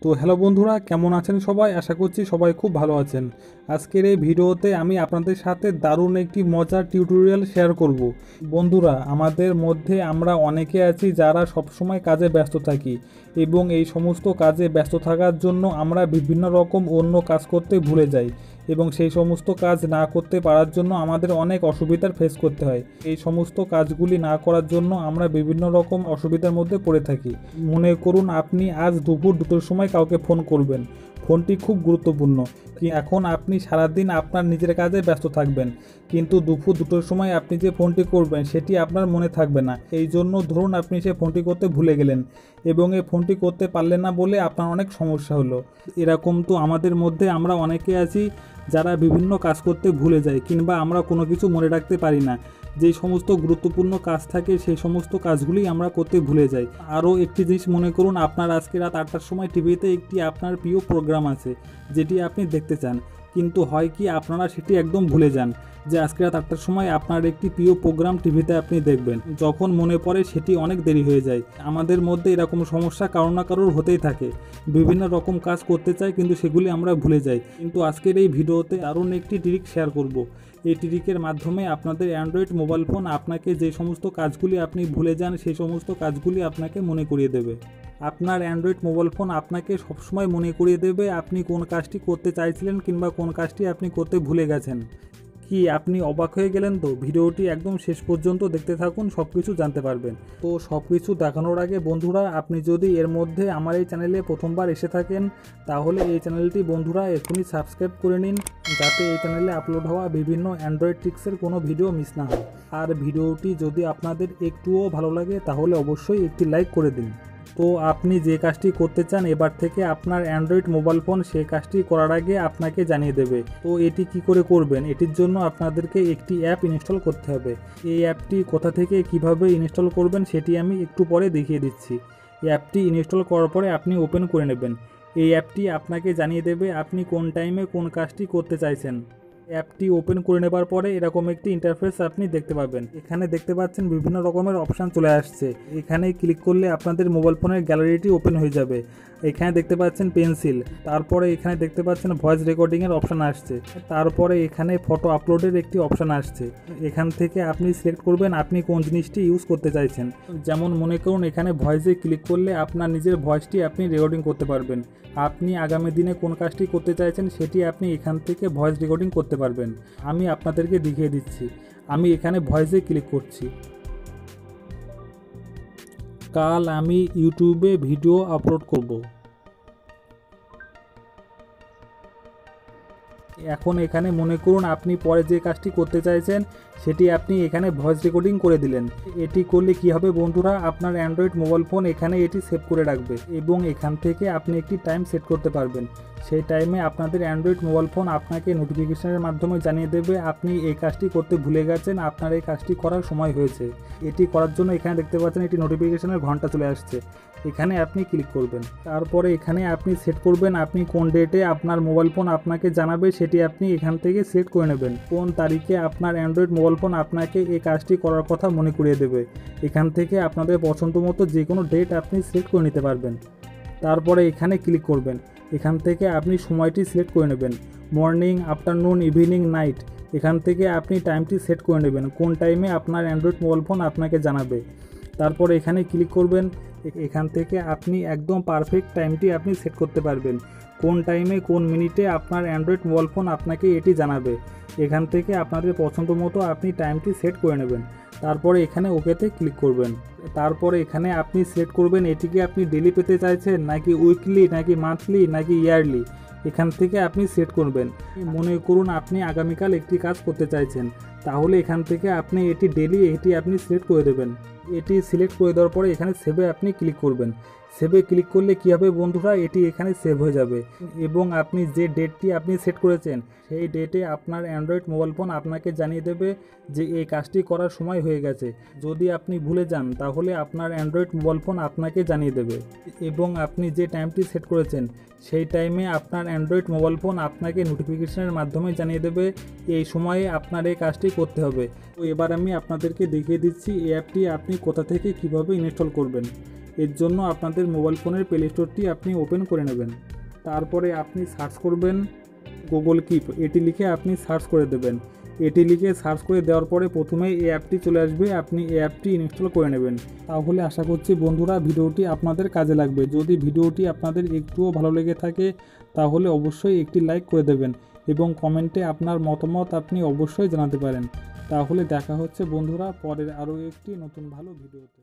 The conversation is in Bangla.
তো হ্যালো বন্ধুরা, কেমন আছেন সবাই? আশা করছি সবাই খুব ভালো আছেন। আজকের এই ভিডিওতে আমি আপনাদের সাথে দারুণ একটি মজার টিউটোরিয়াল শেয়ার করব। বন্ধুরা, আমাদের মধ্যে আমরা অনেকে আছি যারা সবসময় কাজে ব্যস্ত থাকি এবং এই সমস্ত কাজে ব্যস্ত থাকার জন্য আমরা বিভিন্ন রকম অন্য কাজ করতে ভুলে যাই এবং সেই সমস্ত কাজ না করতে পারার জন্য আমাদের অনেক অসুবিধার ফেস করতে হয়। এই সমস্ত কাজগুলি না করার জন্য আমরা বিভিন্ন রকম অসুবিধার মধ্যে পড়ে থাকি। মনে করুন আপনি আজ দুপুর 2টোর সময় কাউকে ফোন করবেন। ফোনটি খুব গুরুত্বপূর্ণ। এখন আপনি সারাদিন আপনার নিজের কাজে ব্যস্ত থাকবেন, কিন্তু দুপুর 2টোর সময় আপনি যে ফোনটি করবেন সেটি আপনার মনে থাকবে না। এই জন্য ধরুন আপনি সে ফোনটি করতে ভুলে গেলেন এবং এই ফোনটি করতে পারলেন না বলে আপনার অনেক সমস্যা হলো। এরকম তো আমাদের মধ্যে আমরা অনেকে আছি যারা বিভিন্ন কাজ করতে ভুলে যায় কিংবা আমরা কোনো কিছু মনে রাখতে পারি না। যেই সমস্ত গুরুত্বপূর্ণ কাজ থাকে সেই সমস্ত কাজগুলি আমরা করতে ভুলে যাই। আরও একটি জিনিস মনে করুন, আপনার আজকে রাত 8টার সময় টিভিতে একটি আপনার প্রিয় প্রোগ্রাম আছে যেটি আপনি দেখতে চান, কিন্তু হয় কি আপনারা সেটি একদম ভুলে যান যে আজকে রাত 8টার সময় আপনার একটি প্রিয় প্রোগ্রাম টিভিতে আপনি দেখবেন। যখন মনে পড়ে সেটি অনেক দেরি হয়ে যায়। আমাদের মধ্যে এরকম সমস্যা কারো না কারোর হতেই থাকে। বিভিন্ন রকম কাজ করতে চাই কিন্তু সেগুলি আমরা ভুলে যাই। কিন্তু আজকের এই ভিডিওতে দারুণ একটি ট্রিক শেয়ার করব। এই ট্রিকের মাধ্যমে আপনাদের অ্যান্ড্রয়েড মোবাইল ফোন আপনাকে যে সমস্ত কাজগুলি আপনি ভুলে যান সেই সমস্ত কাজগুলি আপনাকে মনে করিয়ে দেবে। আপনার অ্যান্ড্রয়েড মোবাইল ফোন আপনাকে সবসময় মনে করিয়ে দেবে আপনি কোন কাজটি করতে চাইছিলেন কিংবা কোন কাজটি আপনি করতে ভুলে গেছেন। কি আপনি অবাক হয়ে গেলেন? তো ভিডিওটি একদম শেষ পর্যন্ত দেখতে থাকুন, সব কিছু জানতে পারবেন। তো সব কিছু দেখানোর আগে বন্ধুরা, আপনি যদি এর মধ্যে আমার এই চ্যানেলে প্রথমবার এসে থাকেন তাহলে এই চ্যানেলটি বন্ধুরা এখনই সাবস্ক্রাইব করে নিন, যাতে এই চ্যানেলে আপলোড হওয়া বিভিন্ন অ্যান্ড্রয়েড ট্রিক্সের কোনো ভিডিও মিস না হয়। আর ভিডিওটি যদি আপনাদের একটুও ভালো লাগে তাহলে অবশ্যই একটি লাইক করে দিন। তো আপনি যে কাজটি করতে চান এবার থেকে আপনার অ্যান্ড্রয়েড মোবাইল ফোন সেই কাজটি করার আগে আপনাকে জানিয়ে দেবে। তো এটি কি করে করবেন? এটির জন্য আপনাদেরকে একটি অ্যাপ ইনস্টল করতে হবে। এই অ্যাপটি কোথা থেকে কিভাবে ইনস্টল করবেন সেটি আমি একটু পরে দেখিয়ে দিচ্ছি। এই অ্যাপটি ইনস্টল করার পরে আপনি ওপেন করে নেবেন। এই অ্যাপটি আপনাকে জানিয়ে দেবে আপনি কোন টাইমে কোন কাজটি করতে চাইছেন। অ্যাপটি ওপেন করে নেবার পরে এরকম একটি ইন্টারফেস আপনি দেখতে পাবেন। এখানে দেখতে পাচ্ছেন বিভিন্ন রকমের অপশান চলে আসছে। এখানে ক্লিক করলে আপনাদের মোবাইল ফোনের গ্যালারিটি ওপেন হয়ে যাবে। এখানে দেখতে পাচ্ছেন পেন্সিল, তারপরে এখানে দেখতে পাচ্ছেন ভয়েস রেকর্ডিংয়ের অপশান আসছে, তারপরে এখানে ফটো আপলোডের একটি অপশান আসছে। এখান থেকে আপনি সিলেক্ট করবেন আপনি কোন জিনিসটি ইউজ করতে চাইছেন। যেমন মনে করুন এখানে ভয়েসে ক্লিক করলে আপনার নিজের ভয়েসটি আপনি রেকর্ডিং করতে পারবেন। আপনি আগামী দিনে কোন কাজটি করতে চাইছেন সেটি আপনি এখান থেকে ভয়েস রেকর্ডিং করতে পারবেন। আমি আপনাদেরকে দেখিয়ে দিচ্ছি। আমি এখানে ভয়েসে ক্লিক করছি। কাল আমি ইউটিউবে ভিডিও আপলোড করব। এখন এখানে মনে করুন আপনি পরে যে কাজটি করতে চাইছেন সেটি আপনি এখানে ভয়েস রেকর্ডিং করে দিলেন। এটি করলে কি হবে বন্ধুরা, আপনার অ্যান্ড্রয়েড মোবাইল ফোন এখানে এটি সেভ করে রাখবে এবং এখান থেকে আপনি একটি টাইম সেট করতে পারবেন। সেই টাইমে আপনাদের অ্যান্ড্রয়েড মোবাইল ফোন আপনাকে নোটিফিকেশনের মাধ্যমে জানিয়ে দেবে আপনি এই কাজটি করতে ভুলে গেছেন, আপনার এই কাজটি করার সময় হয়েছে। এটি করার জন্য এখানে দেখতে পাচ্ছেন একটি নোটিফিকেশনের ঘন্টা চলে আসছে। এখানে আপনি ক্লিক করবেন। তারপরে এখানে আপনি সেট করবেন আপনি কোন ডেটে আপনার মোবাইল ফোন আপনাকে জানাবে সেটি আপনি এখান থেকে সিলেক্ট করে নেবেন। কোন তারিখে আপনার অ্যান্ড্রয়েড মোবাইল ফোন আপনাকে এই কাজটি করার কথা মনে করিয়ে দেবে। এখান থেকে আপনাদের পছন্দ মতো যে কোনো ডেট আপনি সিলেক্ট করে নিতে পারবেন। তারপরে এখানে ক্লিক করবেন। এখান থেকে আপনি সময়টি সিলেক্ট করে নেবেন, মর্নিং, আফটারনুন, ইভিনিং, নাইট। এখান থেকে আপনি টাইমটি সেট করে নেবেন কোন টাইমে আপনার অ্যান্ড্রয়েড মোবাইল ফোন আপনাকে জানাবে। তারপরে এখানে ক্লিক করবেন। এখান থেকে আপনি একদম পারফেক্ট টাইমটি আপনি সেট করতে পারবেন কোন টাইমে কোন মিনিটে আপনার অ্যান্ড্রয়েড মোবাইল ফোন আপনাকে এটি জানাবে। এখান থেকে আপনাদের পছন্দ মতো আপনি টাইমটি সেট করে নেবেন। তারপরে এখানে ওকেতে ক্লিক করবেন। তারপরে এখানে আপনি সিলেক্ট করবেন এটিকে আপনি ডেলি পেতে চাইছেন নাকি উইকলি নাকি মান্থলি নাকি ইয়ারলি। এখান থেকে আপনি সেট করবেন। মনে করুন আপনি আগামীকাল একটি কাজ করতে চাইছেন, তাহলে এখান থেকে আপনি এটি ডেলি এটি আপনি সিলেক্ট করে দেবেন। এটি সিলেক্ট করে দেওয়ার পরে এখানে সেভে আপনি ক্লিক করবেন। সেভে ক্লিক করলে কী হবে বন্ধুরা, এটি এখানে সেভ হয়ে যাবে এবং আপনি যে ডেটটি আপনি সেট করেছেন সেই ডেটে আপনার অ্যান্ড্রয়েড মোবাইল ফোন আপনাকে জানিয়ে দেবে যে এই কাজটি করার সময় হয়ে গেছে। যদি আপনি ভুলে যান তাহলে আপনার অ্যান্ড্রয়েড মোবাইল ফোন আপনাকে জানিয়ে দেবে এবং আপনি যে টাইমটি সেট করেছেন সেই টাইমে আপনার অ্যান্ড্রয়েড মোবাইল ফোন আপনাকে নোটিফিকেশনের মাধ্যমে জানিয়ে দেবে এই সময়ে আপনার এই কাজটি করতে হবে। তো এবার আমি আপনাদেরকে দেখিয়ে দিচ্ছি এই অ্যাপটি আপনি কোথা থেকে কিভাবে ইনস্টল করবেন। এর জন্য আপনাদের মোবাইল ফোনের প্লে স্টোরটি আপনি ওপেন করে নেবেন। তারপরে আপনি সার্চ করবেন গুগল কিপ, এটি লিখে আপনি সার্চ করে দেবেন। এটি লিখে সার্চ করে দেওয়ার পরে প্রথমেই এই অ্যাপটি চলে আসবে, আপনি এই অ্যাপটি ইনস্টল করে নেবেন। তাহলে আশা করছি বন্ধুরা ভিডিওটি আপনাদের কাজে লাগবে। যদি ভিডিওটি আপনাদের একটুও ভালো লেগে থাকে তাহলে অবশ্যই একটি লাইক করে দেবেন এবং কমেন্টে আপনার মতামত আপনি অবশ্যই জানাতে পারেন। তাহলে দেখা হচ্ছে বন্ধুরা পরের আরও একটি নতুন ভালো ভিডিওতে।